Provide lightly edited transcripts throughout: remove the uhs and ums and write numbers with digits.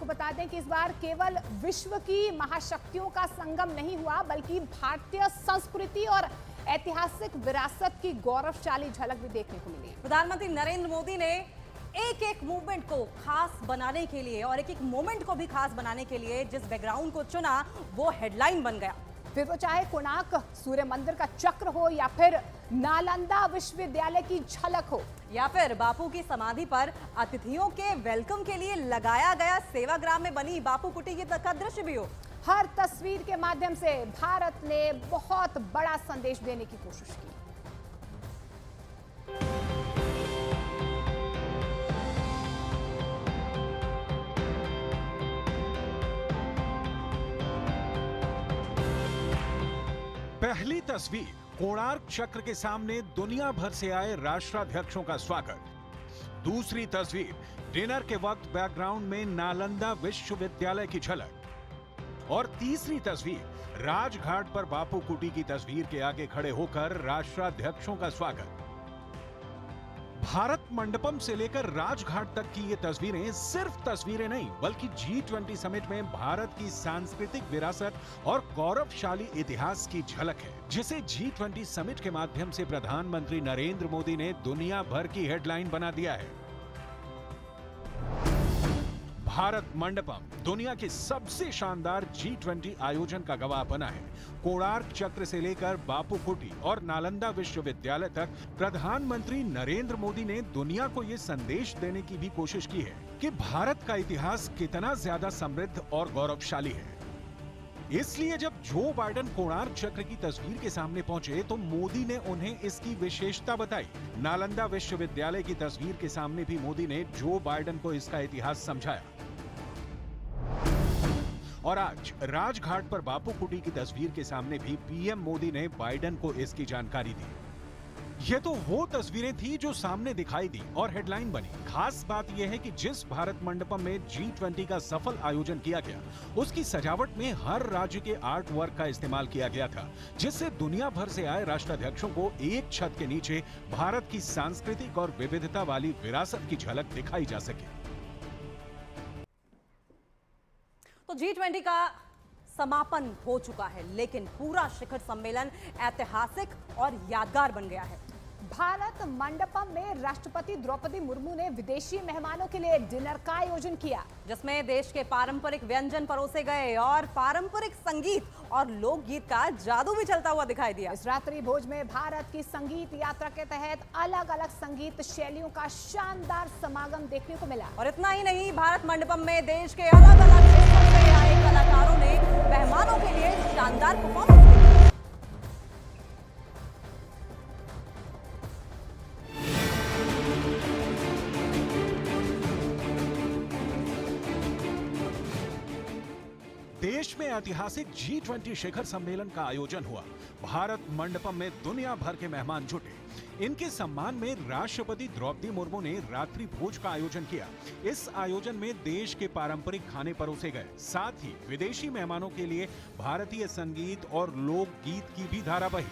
आपको बता दें कि इस बार केवल विश्व की महाशक्तियों का संगम नहीं हुआ, बल्कि भारतीय संस्कृति और ऐतिहासिक विरासत की गौरवशाली झलक भी देखने को मिली। प्रधानमंत्री नरेंद्र मोदी ने एक एक मूवमेंट को खास बनाने के लिए और एक एक मोमेंट को भी खास बनाने के लिए जिस बैकग्राउंड को चुना वो हेडलाइन बन गया। फिर वो चाहे कोणार्क सूर्य मंदिर का चक्र हो, या फिर नालंदा विश्वविद्यालय की झलक हो, या फिर बापू की समाधि पर अतिथियों के वेलकम के लिए लगाया गया सेवाग्राम में बनी बापू कुटी का दृश्य भी हो। हर तस्वीर के माध्यम से भारत ने बहुत बड़ा संदेश देने की कोशिश की। पहली तस्वीर, कोणार्क चक्र के सामने दुनिया भर से आए राष्ट्राध्यक्षों का स्वागत। दूसरी तस्वीर, डिनर के वक्त बैकग्राउंड में नालंदा विश्वविद्यालय की झलक। और तीसरी तस्वीर, राजघाट पर बापू कुटी की तस्वीर के आगे खड़े होकर राष्ट्राध्यक्षों का स्वागत। भारत मंडपम से लेकर राजघाट तक की ये तस्वीरें सिर्फ तस्वीरें नहीं, बल्कि G20 समिट में भारत की सांस्कृतिक विरासत और गौरवशाली इतिहास की झलक है, जिसे G20 समिट के माध्यम से प्रधानमंत्री नरेंद्र मोदी ने दुनिया भर की हेडलाइन बना दिया है। भारत मंडपम दुनिया के सबसे शानदार G20 आयोजन का गवाह बना है। कोणार्क चक्र से लेकर बापू कुटी और नालंदा विश्वविद्यालय तक प्रधानमंत्री नरेंद्र मोदी ने दुनिया को ये संदेश देने की भी कोशिश की है कि भारत का इतिहास कितना ज्यादा समृद्ध और गौरवशाली है। इसलिए जब जो बाइडेन कोणार्क चक्र की तस्वीर के सामने पहुंचे तो मोदी ने उन्हें इसकी विशेषता बताई। नालंदा विश्वविद्यालय की तस्वीर के सामने भी मोदी ने जो बाइडेन को इसका इतिहास समझाया। और आज राजघाट पर बापू कुटी की तस्वीर के सामने भी पीएम मोदी ने बाइडेन को इसकी जानकारी दी। ये तो वो तस्वीरें थी जो सामने दिखाई दी और हेडलाइन बनी। खास बात यह है कि जिस भारत मंडपम में G20 का सफल आयोजन किया गया, उसकी सजावट में हर राज्य के आर्ट वर्क का इस्तेमाल किया गया था, जिससे दुनिया भर से आए राष्ट्राध्यक्षों को एक छत के नीचे भारत की सांस्कृतिक और विविधता वाली विरासत की झलक दिखाई जा सके। तो G20 का समापन हो चुका है, लेकिन पूरा शिखर सम्मेलन ऐतिहासिक और यादगार बन गया है। भारत मंडपम में राष्ट्रपति द्रौपदी मुर्मू ने विदेशी मेहमानों के लिए डिनर का आयोजन किया, जिसमें देश के पारंपरिक व्यंजन परोसे गए और पारंपरिक संगीत और लोकगीत का जादू भी चलता हुआ दिखाई दिया। इस रात्रि भोज में भारत की संगीत यात्रा के तहत अलग अलग संगीत शैलियों का शानदार समागम देखने को मिला। और इतना ही नहीं, भारत मंडपम में देश के अलग अलग हिस्सों से आए कलाकारों ने मेहमानों के लिए शानदार परफॉर्मेंस किया। देश में ऐतिहासिक G20 शिखर सम्मेलन का आयोजन हुआ। भारत मंडपम में दुनिया भर के मेहमान जुटे। इनके सम्मान में राष्ट्रपति द्रौपदी मुर्मू ने रात्रि भोज का आयोजन किया। इस आयोजन में देश के पारंपरिक खाने परोसे गए, साथ ही विदेशी मेहमानों के लिए भारतीय संगीत और लोकगीत की भी धारा बही।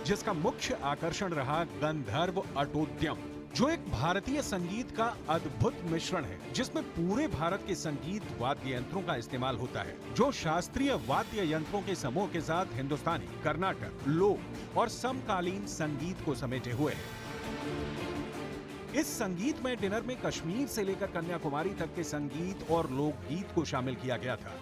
जिसका मुख्य आकर्षण रहा गंधर्व अटोद्यम, जो एक भारतीय संगीत का अद्भुत मिश्रण है, जिसमें पूरे भारत के संगीत वाद्य यंत्रों का इस्तेमाल होता है, जो शास्त्रीय वाद्य यंत्रों के समूह के साथ हिंदुस्तानी, कर्नाटक, लोक और समकालीन संगीत को समेटे हुए है। इस संगीत में डिनर में कश्मीर से लेकर कन्याकुमारी तक के संगीत और लोकगीत को शामिल किया गया था।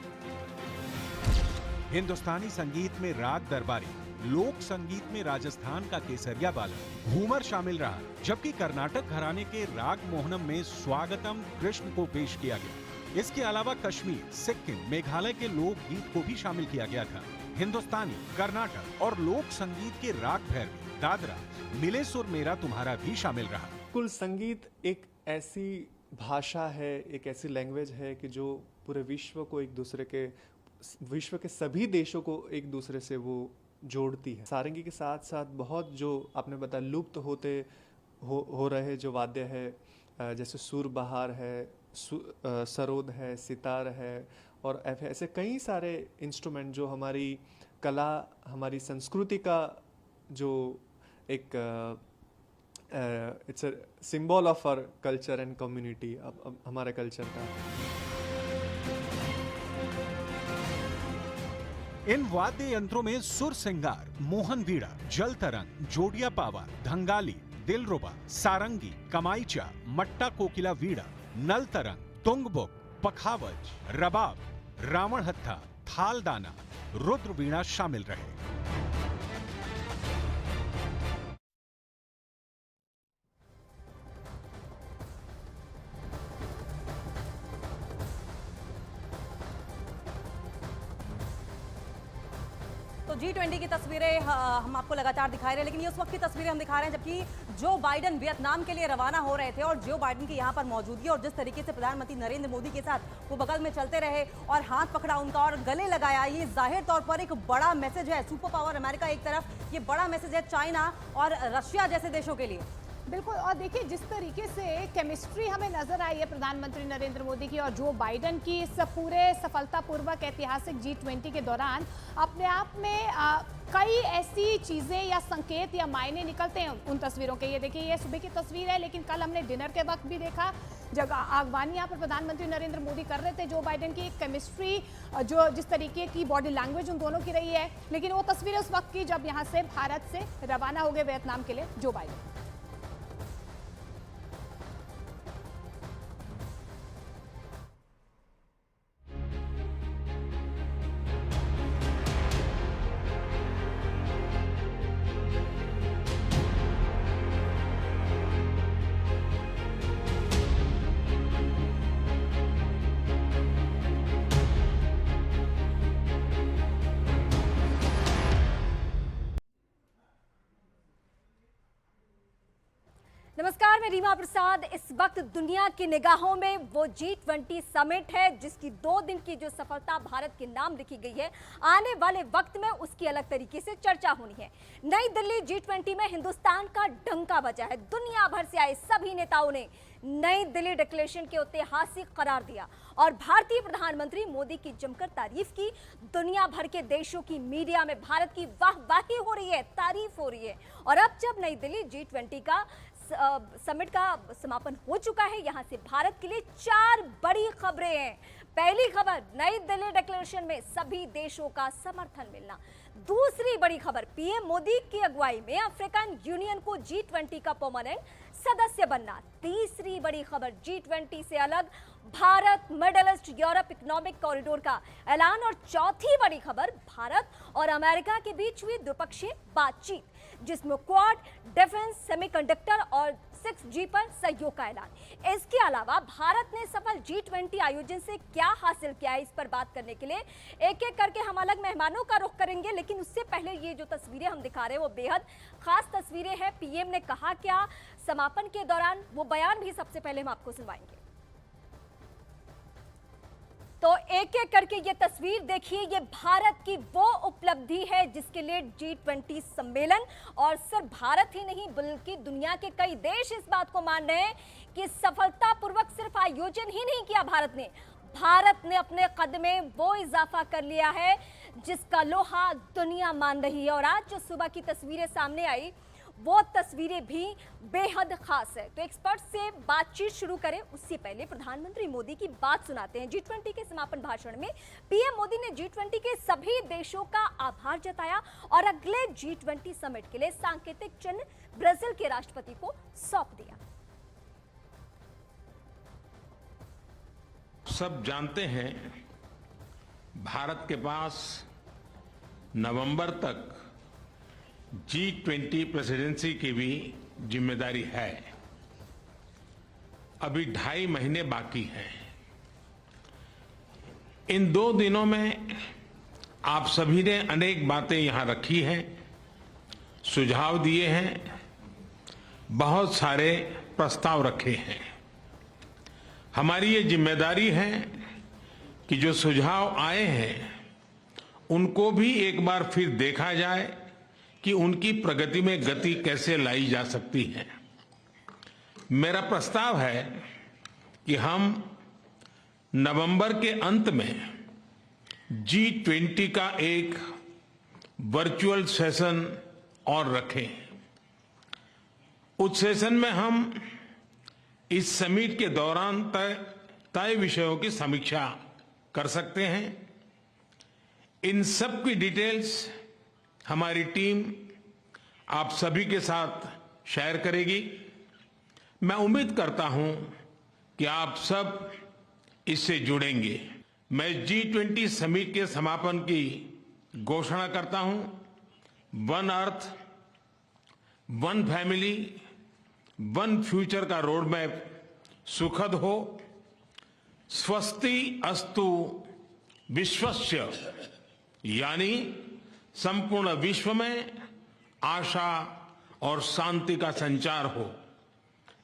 हिंदुस्तानी संगीत में राग दरबारी, लोक संगीत में राजस्थान का केसरिया बालन, घूमर शामिल रहा, जबकि कर्नाटक घराने के राग मोहनम में स्वागतम कृष्ण को पेश किया गया। इसके अलावा कश्मीर, सिक्किम, मेघालय के लोकगीत को भी शामिल किया गया था। हिंदुस्तानी, कर्नाटक और लोक संगीत के राग भैरवी, दादरा, मिले सुर मेरा तुम्हारा भी शामिल रहा। कुल संगीत एक ऐसी भाषा है, एक ऐसी लैंग्वेज है कि जो पूरे विश्व को एक दूसरे के, विश्व के सभी देशों को एक दूसरे से वो जोड़ती है। सारंगी के साथ साथ बहुत जो आपने बताया लुप्त होते हो रहे जो वाद्य है, जैसे सूरबहार है, सरोद है, सितार है, और ऐसे कई सारे इंस्ट्रूमेंट जो हमारी कला, हमारी संस्कृति का जो एक it's a symbol of our culture and community, अब हमारे कल्चर का। इन वाद्य यंत्रों में सुर सिंगार, मोहन वीणा, जल तरंग, जोडिया पावा, धंगाली, दिलरुबा, सारंगी, कमाईचा, मट्टा कोकिला वीणा, नल तरंग, तुंगबुक, पखावज, रबाब, रावण हत्था, थालदाना, रुद्र वीणा शामिल रहे। तो G20 की तस्वीरें हम आपको लगातार दिखा रहे हैं, लेकिन ये उस वक्त की तस्वीरें हम दिखा रहे हैं जबकि जो बाइडन वियतनाम के लिए रवाना हो रहे थे और जो बाइडन की यहाँ पर मौजूदगी और जिस तरीके से प्रधानमंत्री नरेंद्र मोदी के साथ वो बगल में चलते रहे और हाथ पकड़ा उनका और गले लगाया, ये जाहिर तौर पर एक बड़ा मैसेज है। सुपर पावर अमेरिका एक तरफ, ये बड़ा मैसेज है चाइना और रशिया जैसे देशों के लिए। बिल्कुल, और देखिए जिस तरीके से केमिस्ट्री हमें नजर आई है प्रधानमंत्री नरेंद्र मोदी की और जो बाइडन की इस पूरे सफलतापूर्वक ऐतिहासिक G20 के दौरान अपने आप में कई ऐसी चीजें या संकेत या मायने निकलते हैं उन तस्वीरों के। ये देखिए, ये सुबह की तस्वीर है, लेकिन कल हमने डिनर के वक्त भी देखा जब आगवानी यहाँ पर प्रधानमंत्री नरेंद्र मोदी कर रहे थे जो बाइडन की केमिस्ट्री, जो जिस तरीके की बॉडी लैंग्वेज उन दोनों की रही है। लेकिन वो तस्वीर उस वक्त की जब यहाँ से भारत से रवाना हो गए वियतनाम के लिए जो बाइडन। नमस्कार, मैं रीमा प्रसाद। इस वक्त दुनिया की निगाहों में वो G20 समिट है जिसकी 2 दिन की जो सफलता भारत के नाम लिखी गई है, आने वाले वक्त में उसकी अलग तरीके से चर्चा होनी है। नई दिल्ली G20 में हिंदुस्तान का डंका बजा है। दुनिया भर से आए सभी नेताओं ने नई दिल्ली डिक्लेरेशन के ऐतिहासिक करार दिया और भारतीय प्रधानमंत्री मोदी की जमकर तारीफ की। दुनिया भर के देशों की मीडिया में भारत की वाहवाही हो रही है, तारीफ हो रही है। और अब जब नई दिल्ली G20 का समिट का समापन हो चुका है, यहां से भारत के लिए 4 बड़ी खबरें हैं। पहली खबर, नई दिल्ली डिक्लेरेशन में सभी देशों का समर्थन मिलना। दूसरी बड़ी खबर, पीएम मोदी की अगुवाई में अफ्रीकन यूनियन को G20 का परमानेंट सदस्य बनना। तीसरी बड़ी खबर, G20 से अलग Bharat middle east Europe economic corridor का ऐलान। और चौथी बड़ी खबर, भारत और अमेरिका के बीच हुई द्विपक्षीय बातचीत जिसमें क्वाड, डिफेंस, सेमीकंडक्टर और 6G पर सहयोग का ऐलान। इसके अलावा भारत ने सफल G20 आयोजन से क्या हासिल किया है, इस पर बात करने के लिए एक एक करके हम अलग मेहमानों का रुख करेंगे। लेकिन उससे पहले ये जो तस्वीरें हम दिखा रहे हैं वो बेहद खास तस्वीरें हैं। पीएम ने कहा क्या समापन के दौरान, वो बयान भी सबसे पहले हम आपको सुनवाएंगे। तो एक एक करके ये तस्वीर देखिए, ये भारत की वो उपलब्धि है जिसके लिए G20 सम्मेलन, और सिर्फ भारत ही नहीं बल्कि दुनिया के कई देश इस बात को मान रहे हैं कि सफलतापूर्वक सिर्फ आयोजन ही नहीं किया भारत ने अपने कद में वो इजाफा कर लिया है जिसका लोहा दुनिया मान रही है। और आज जो सुबह की तस्वीरें सामने आई वो तस्वीरें भी बेहद खास है। तो एक्सपर्ट से बातचीत शुरू करें उससे पहले प्रधानमंत्री मोदी की बात सुनाते हैं। G20 के समापन भाषण में पीएम मोदी ने G20 के सभी देशों का आभार जताया और अगले G20 समिट के लिए सांकेतिक चिन्ह ब्राजील के राष्ट्रपति को सौंप दिया। सब जानते हैं भारत के पास नवंबर तक G20 प्रेसिडेंसी की भी जिम्मेदारी है। अभी 2.5 महीने बाकी हैं। इन 2 दिनों में आप सभी ने अनेक बातें यहां रखी हैं, सुझाव दिए हैं, बहुत सारे प्रस्ताव रखे हैं। हमारी ये जिम्मेदारी है कि जो सुझाव आए हैं उनको भी एक बार फिर देखा जाए कि उनकी प्रगति में गति कैसे लाई जा सकती है। मेरा प्रस्ताव है कि हम नवंबर के अंत में G20 का एक वर्चुअल सेशन और रखें। उस सेशन में हम इस समिट के दौरान तय विषयों की समीक्षा कर सकते हैं। इन सब की डिटेल्स हमारी टीम आप सभी के साथ शेयर करेगी। मैं उम्मीद करता हूं कि आप सब इससे जुड़ेंगे। मैं G20 समिट के समापन की घोषणा करता हूं। One earth, one family, one future का रोड मैप सुखद हो। स्वस्ति अस्तु विश्वस्य, यानी संपूर्ण विश्व में आशा और शांति का संचार हो।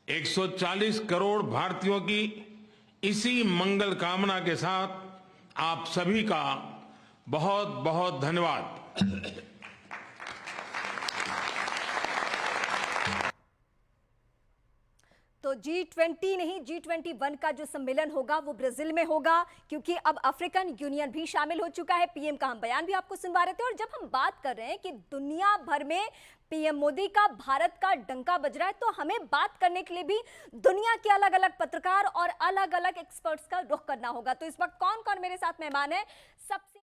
140 करोड़ भारतीयों की इसी मंगल कामना के साथ आप सभी का बहुत बहुत धन्यवाद। तो G20 नहीं, G21 का जो सम्मेलन होगा वो ब्राजील में होगा, क्योंकि अब अफ्रीकन यूनियन भी शामिल हो चुका है। पीएम का हम बयान भी आपको सुनवा रहे थे। और जब हम बात कर रहे हैं कि दुनिया भर में पीएम मोदी का, भारत का डंका बज रहा है, तो हमें बात करने के लिए भी दुनिया के अलग अलग पत्रकार और अलग अलग एक्सपर्ट्स का रुख करना होगा। तो इस वक्त कौन कौन मेरे साथ मेहमान है, सबसे